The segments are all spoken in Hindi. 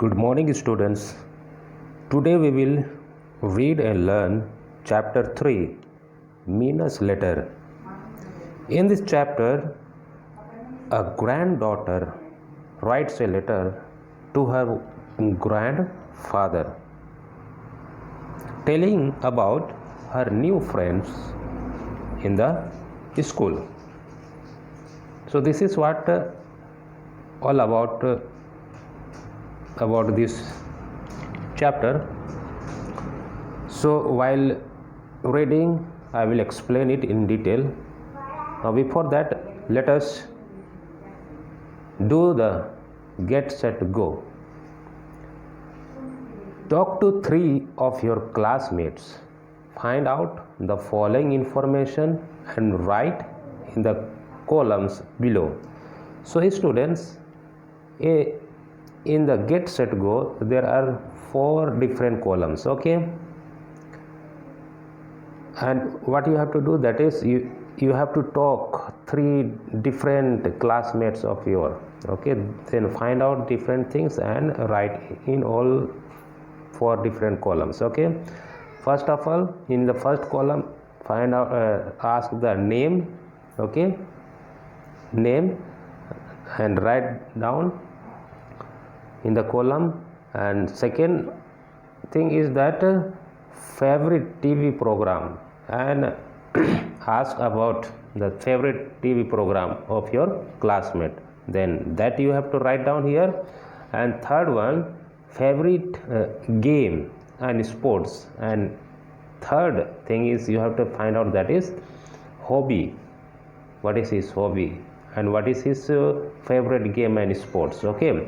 Good morning, students. Today we will read and learn chapter 3 Mina's letter. In this chapter, a granddaughter writes a letter to her grandfather telling about her new friends in the school. So this is what all about this chapter. So while reading, I will explain it in detail. Now before that, let us do the get set go. Talk to 3 of your classmates. Find out the following information and write in the columns below. So students, in the get set go there are 4 different columns, okay, and what you have to do, that is you have to talk 3 different classmates of your, okay, then find out different things and write in all 4 different columns, okay. First of all, in the first column, find out ask the name, okay, name, and write down in the column. And second thing is that favorite TV program, and ask about the favorite TV program of your classmate, then that you have to write down here. And third one, favorite game and sports, and third thing is you have to find out, that is hobby, what is his hobby and what is his favorite game and sports, okay.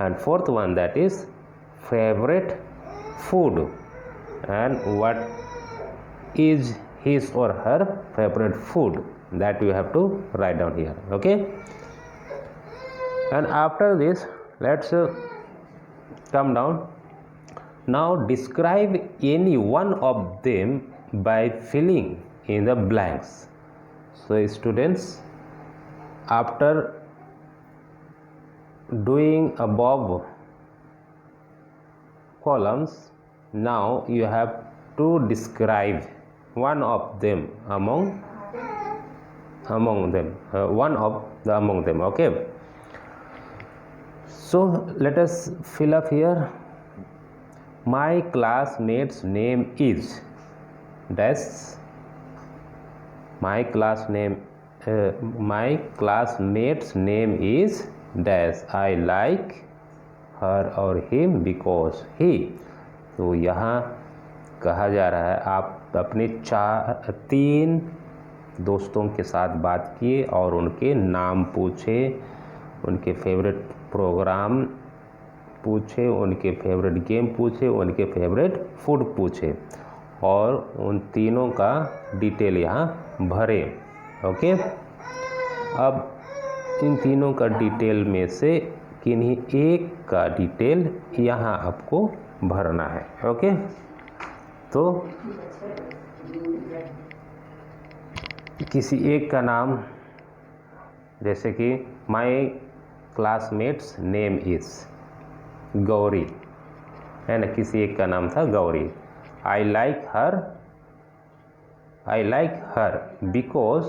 And fourth one, that is favorite food, and what is his or her favorite food, that you have to write down here, okay. And after this, let's come down. Now describe any one of them by filling in the blanks. So students, after doing above columns, now you have to describe one of them among them, one of the among them, okay. So let us fill up here. My classmate's name is dash. My classmate's name is dash. I like her or him because he. तो यहाँ कहा जा रहा है, आप अपने 3 दोस्तों के साथ बात किए और उनके नाम पूछे, उनके फेवरेट प्रोग्राम पूछे, उनके फेवरेट गेम पूछे, उनके फेवरेट फूड पूछे, और उन तीनों का डिटेल यहाँ भरे, ओके। अब इन तीनों का डिटेल में से किन्हीं एक का डिटेल यहाँ आपको भरना है, ओके। तो किसी एक का नाम, जैसे कि my classmates name is Gauri, है ना, किसी एक का नाम था Gauri. I like her because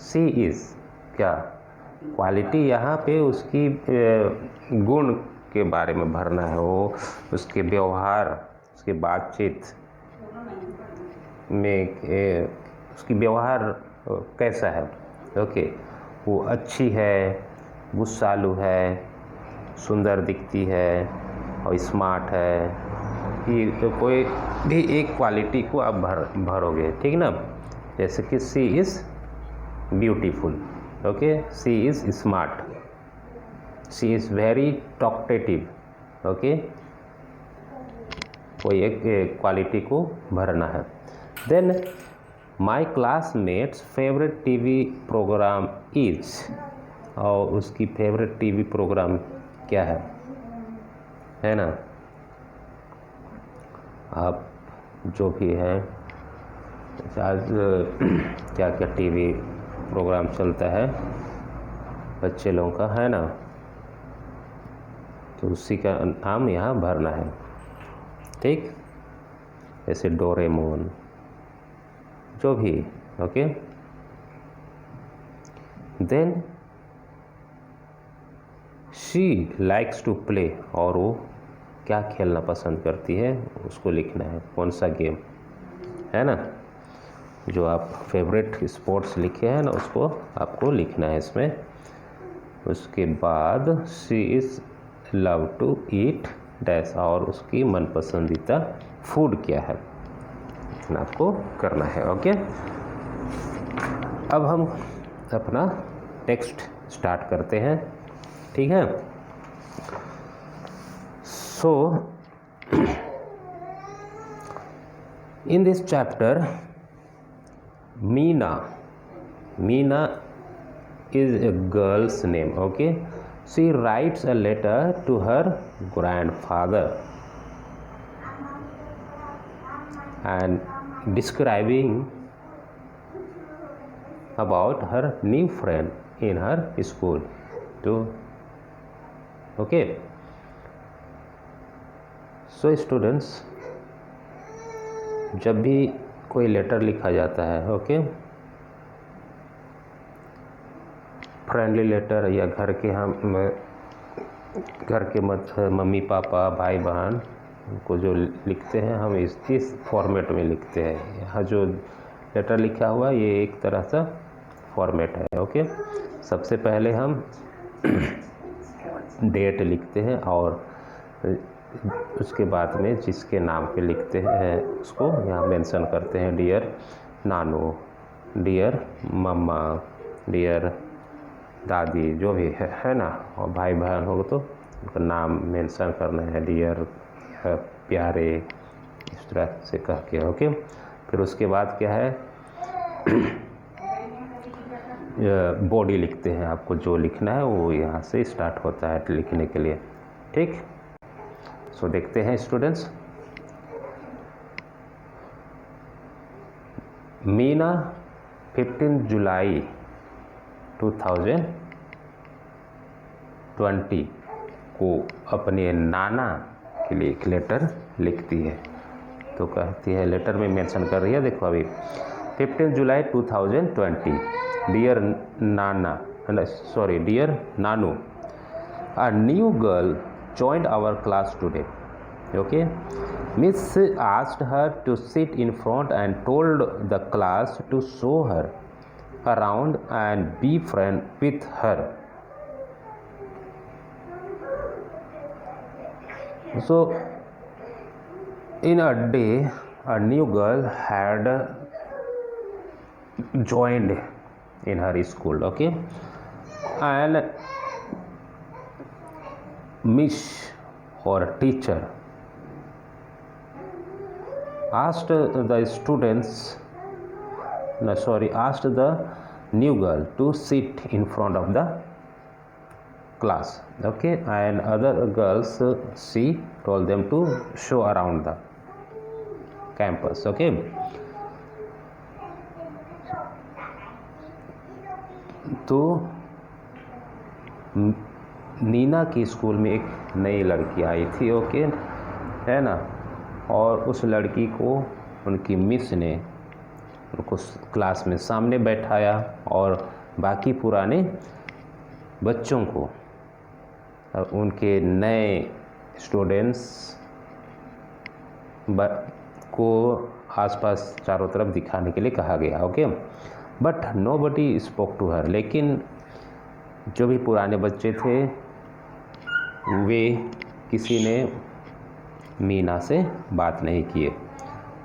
she is क्या क्वालिटी, यहाँ पे उसकी गुण के बारे में भरना है, वो उसके व्यवहार, उसके बातचीत में उसकी व्यवहार कैसा है, ओके। वो अच्छी है, गुस्सालू है, सुंदर दिखती है और स्मार्ट है, ये कोई भी एक क्वालिटी को आप भरोगे, ठीक ना। जैसे कि she is beautiful, okay, she is smart, she is very talkative, okay, कोई एक क्वालिटी को भरना है। Then my classmate's favourite TV programme is, और उसकी फेवरेट टीवी प्रोग्राम क्या है ना। आप जो भी हैं, आज क्या क्या टीवी प्रोग्राम चलता है बच्चे लोगों का, है ना। तो उसी का नाम यहाँ भरना है, ठीक। जैसे डोरेमोन, जो भी, okay. Then she likes to play, और वो क्या खेलना पसंद करती है उसको लिखना है, कौन सा गेम है ना, जो आप फेवरेट स्पोर्ट्स लिखे हैं ना उसको आपको लिखना है इसमें। उसके बाद she is love to eat dash, और उसकी मनपसंदीदा फूड क्या है आपको करना है, ओके। अब हम अपना टेक्स्ट स्टार्ट करते हैं, ठीक है। So in this chapter Meena is a girl's name, okay. She writes a letter to her grandfather and describing about her new friend in her school too, okay. So students, जब भी कोई लेटर लिखा जाता है, ओके, फ्रेंडली लेटर या घर के मम्मी पापा भाई बहन को जो लिखते हैं हम इस फॉर्मेट में लिखते हैं। यहाँ जो लेटर लिखा हुआ है ये एक तरह सा फॉर्मेट है, ओके। सबसे पहले हम डेट लिखते हैं और उसके बाद में जिसके नाम पे लिखते हैं उसको यहाँ मेंशन करते हैं, डियर नानू, डियर मम्मा, डियर दादी, जो भी है ना। और भाई बहन होगा तो उनका नाम मेंशन करना है, डियर प्यारे, इस तरह से कह के, ओके। फिर उसके बाद क्या है, बॉडी लिखते हैं, आपको जो लिखना है वो यहाँ से स्टार्ट होता है लिखने के लिए, ठीक। सो देखते हैं स्टूडेंट्स, मीना 15 जुलाई 2020 को अपने नाना के लिए एक लेटर लिखती है। तो कहती है, लेटर में मेंशन कर रही है, देखो अभी 15 जुलाई 2020, dear Nanu, a new girl joined our class today, okay. Miss asked her to sit in front and told the class to show her around and be friend with her. So in a day a new girl had joined in her school, okay, and Miss or teacher asked the new girl to sit in front of the class, okay, and other girls she told them to show around the campus, okay. तो नीना की स्कूल में एक नई लड़की आई थी, ओके, है ना। और उस लड़की को उनकी मिस ने उनको क्लास में सामने बैठाया और बाकी पुराने बच्चों को उनके नए स्टूडेंट्स को आसपास चारों तरफ दिखाने के लिए कहा गया, okay. But nobody spoke to her, लेकिन जो भी पुराने बच्चे थे वे किसी ने मीना से बात नहीं किए।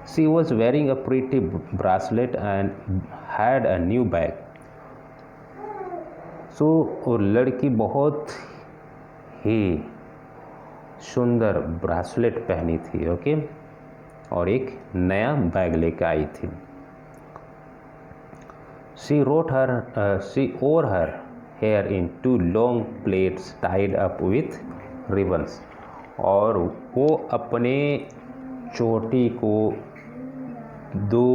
She was wearing a pretty bracelet and had a new bag. So वो लड़की बहुत ही सुंदर ब्रासलेट पहनी थी, ओके, और एक नया बैग लेकर आई थी। She wore her hair in 2 long plaits tied up with ribbons, और वो अपने चोटी को दो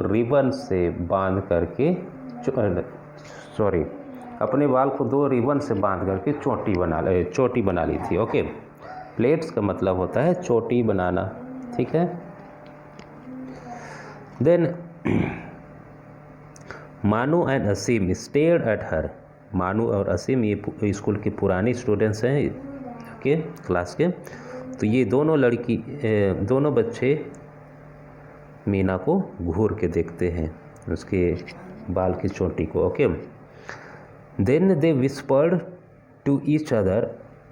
रिबन से बांध करके अपने बाल को 2 रिबन से बांध करके चोटी बना ली थी। ओके, प्लेट्स का मतलब होता है चोटी बनाना, ठीक है। Then Manu and Asim stared at her. Manu और असीम ये स्कूल के पुरानी स्टूडेंट्स हैं, ओके, क्लास के। तो ये दोनों बच्चे मीना को घूर के देखते हैं, उसके बाल की चोटी को। Okay, then they whispered to each other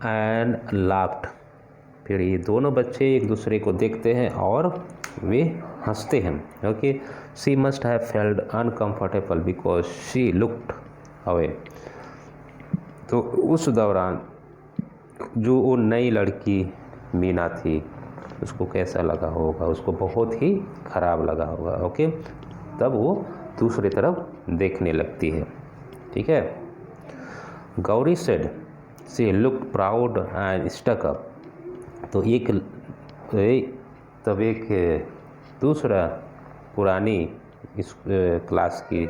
and laughed. फिर ये दोनों बच्चे एक दूसरे को देखते हैं और वे हंसते हैं। Okay, she must have felt uncomfortable because she looked away. तो उस दौरान जो वो नई लड़की मीना थी उसको कैसा लगा होगा, उसको बहुत ही ख़राब लगा होगा। ओके, तब वो दूसरी तरफ देखने लगती है, ठीक है। Gauri said she looked proud and stuck up. तो तब एक दूसरा पुरानी इस क्लास की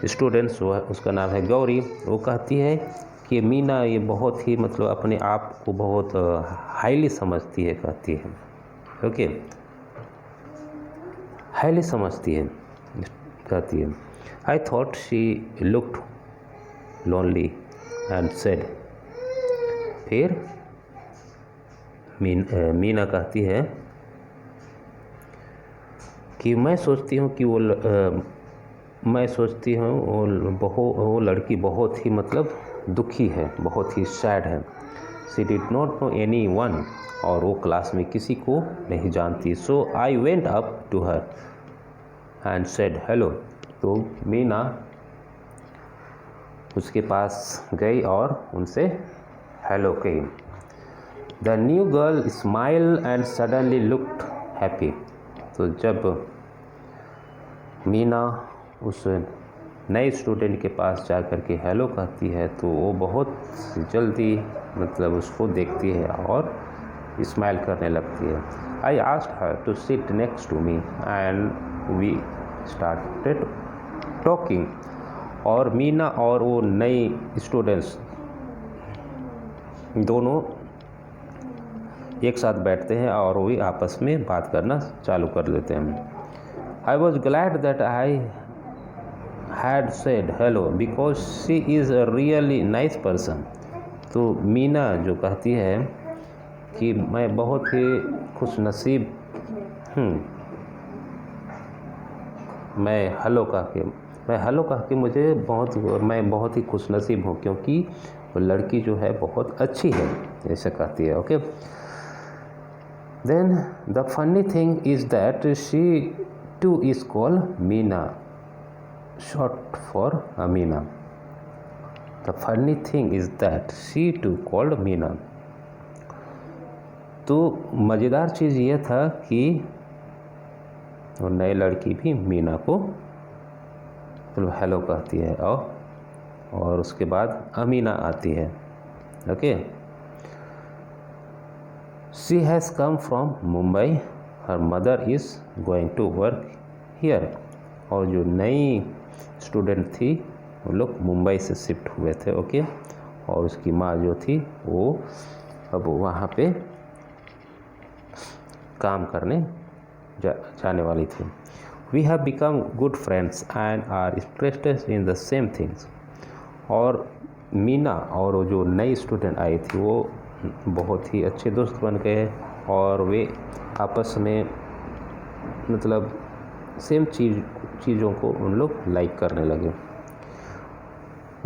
स्टूडेंट्स, उसका नाम है गौरी, वो कहती है कि मीना ये बहुत ही मतलब अपने आप को बहुत हाईली समझती है, कहती है। ओके, हाईली समझती है, कहती है। I thought she looked lonely and said. फिर मीना कहती है कि मैं सोचती हूँ वो लड़की बहुत ही मतलब दुखी है, बहुत ही सैड है। She did not know anyone, और वो क्लास में किसी को नहीं जानती। So I went up to her and said hello. तो मीना उसके पास गई और उनसे हेलो कही। The new girl smile and suddenly looked happy. तो जब मीना उस नए स्टूडेंट के पास जा कर के हेलो कहती है तो वो बहुत जल्दी मतलब उसको देखती है और स्माइल करने लगती है। I asked her to sit next to me and we started talking. और मीना और वो नई स्टूडेंट्स दोनों एक साथ बैठते हैं और वो आपस में बात करना चालू कर देते हैं। I was glad that I had said hello because she is a really nice person. तो मीना जो कहती है कि मैं बहुत ही खुशनसीब हूँ, मैं हेलो कह के मैं बहुत ही खुशनसीब हूँ क्योंकि वो लड़की जो है बहुत अच्छी है, ऐसा कहती है। Okay, then the funny thing is that she too is called Meena, short for Amina. The funny thing is that she too called Meena. तो मज़ेदार चीज़ ये था कि वो नई लड़की भी मीना को मतलब हेलो कहती है और उसके बाद अमीना आती है। Okay, she has come from Mumbai, her mother is going to work here. और जो नई स्टूडेंट थी वो लोग मुंबई से शिफ्ट हुए थे। ओके, और उसकी माँ जो थी वो अब वहाँ पे काम करने जाने वाली थी। We have become good friends and are interested in the same things. और मीना और वो जो नई स्टूडेंट आई थी वो बहुत ही अच्छे दोस्त बन गए और वे आपस में मतलब सेम चीज़ों को उन लोग लाइक करने लगे।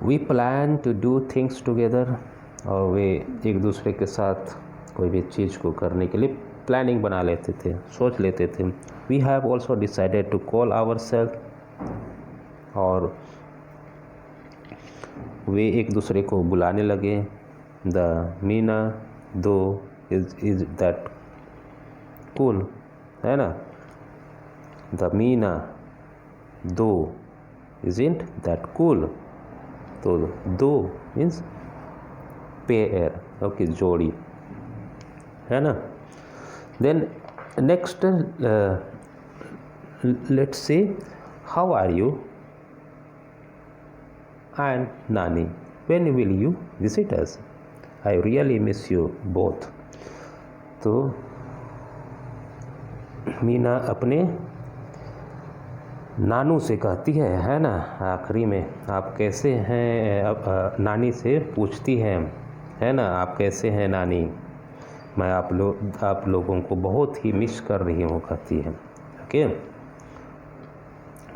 We plan to do things together. और वे एक दूसरे के साथ कोई भी चीज़ को करने के लिए प्लानिंग बना लेते थे, सोच लेते थे। We have also decided to call our self. और वे एक दूसरे को बुलाने लगे। द मीना दो इज दैट कूल, है ना। द मीना दो isn't that cool। तो दो मीन्स पेयर, ओके, जोड़ी, है ना। Then next let's say how are you. and Nani. When will you visit us? I really miss you both. तो मीना अपने नानू से कहती है ना, आखिरी में आप कैसे हैं, नानी से पूछती है ना, आप कैसे हैं नानी, मैं आप लोगों को बहुत ही मिस कर रही हूँ, कहती है। ओके,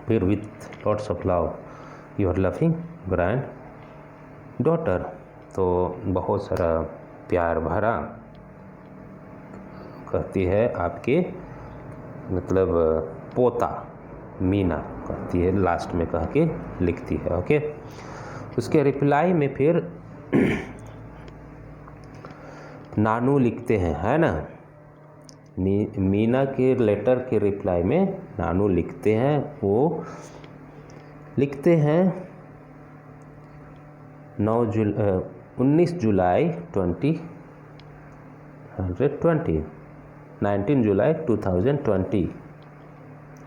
फिर with lots of love your loving grand daughter, तो बहुत सारा प्यार भरा, कहती है आपके मतलब पोता, मीना कहती है, लास्ट में कह के लिखती है। ओके, उसके रिप्लाई में फिर नानू लिखते हैं, है ना, मीना के लेटर के रिप्लाई में नानू लिखते हैं, वो लिखते हैं 19 जुलाई 2020।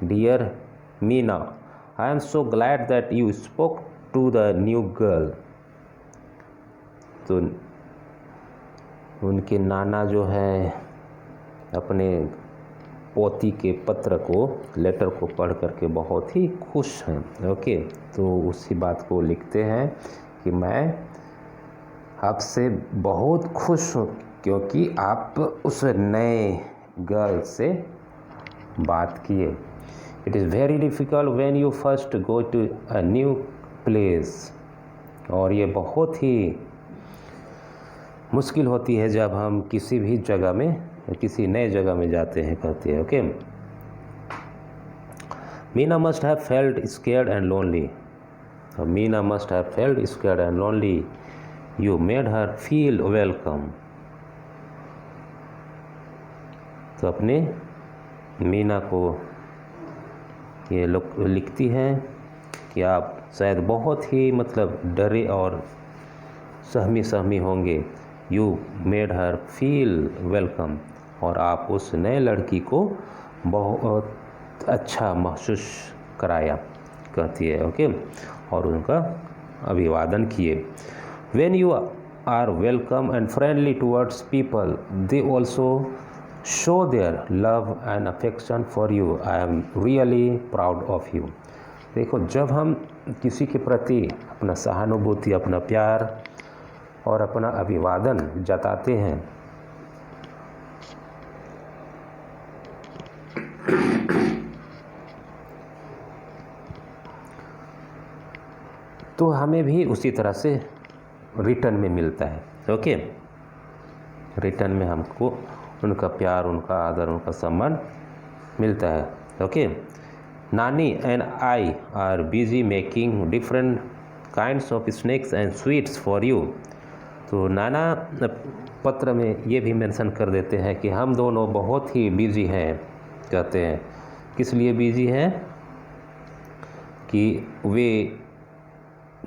Dear Meena, I am so glad that you spoke to the new girl. तो उनके नाना जो है अपने पोती के पत्र को, लेटर को पढ़ करके बहुत ही खुश हैं। ओके, तो उसी बात को लिखते हैं कि मैं आपसे बहुत खुश हूँ क्योंकि आप उस नए गर्ल से बात किए। It is very difficult when you first go to a new place, और ये बहुत ही मुश्किल होती है जब हम किसी भी जगह में, किसी नए जगह में जाते हैं, कहते हैं। Okay, Meena must have felt scared and lonely. Meena must have felt scared and lonely, you made her feel welcome. तो अपने मीना को ये लिखती हैं कि आप शायद बहुत ही मतलब डरे और सहमी होंगे। You made her feel welcome, और आप उस नए लड़की को बहुत अच्छा महसूस कराया, कहती है। ओके, और उनका अभिवादन किए। When you are welcome and friendly towards people, they also show their love and affection for you. I am really proud of you. देखो, जब हम किसी के प्रति अपना सहानुभूति, अपना प्यार और अपना अभिवादन जताते हैं, तो हमें भी उसी तरह से रिटर्न में मिलता है। ओके, रिटर्न में हमको उनका प्यार, उनका आदर, उनका सम्मान मिलता है। ओके, नानी and I R busy making different kinds of snacks and sweets for you. तो नाना पत्र में ये भी मेंशन कर देते हैं कि हम दोनों बहुत ही बिजी हैं, कहते हैं। किस लिए बिजी हैं? कि वे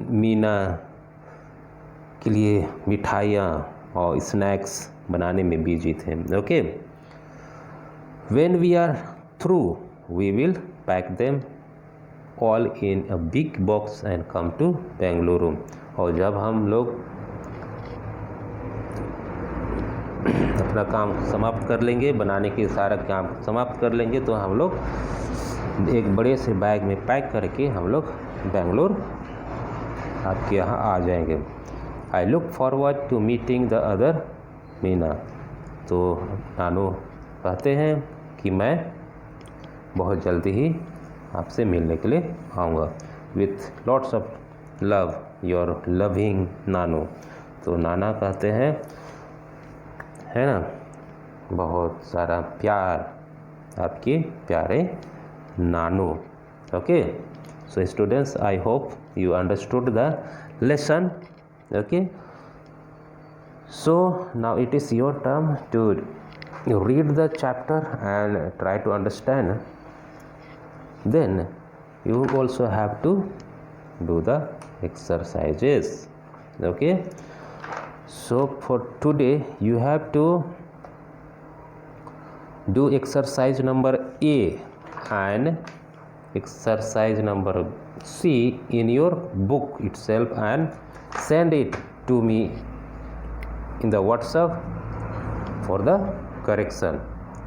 मीना के लिए मिठाइयाँ और स्नैक्स बनाने में बिजी थे। Okay, when we are through we will pack them all in a big box and come to Bengaluru. और जब हम लोग अपना काम समाप्त कर लेंगे, बनाने के सारा काम समाप्त कर लेंगे, तो हम लोग एक बड़े से बैग में पैक करके हम लोग बेंगलोर आपके यहाँ आ जाएंगे। I look forward to meeting the other Meena. तो नानू कहते हैं कि मैं बहुत जल्दी ही आपसे मिलने के लिए आऊँगा। With lots of love your loving नानू। तो नाना कहते हैं, है ना, बहुत सारा प्यार आपके प्यारे नानू। Okay, so students, I hope you understood the lesson. Okay, so now it is your turn to read the chapter and try to understand. Then you also have to do the exercises. Okay, so for today you have to do exercise number A and exercise number see in your book itself and send it to me in the WhatsApp for the correction.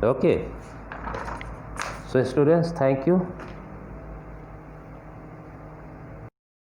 Okay, so students, thank you.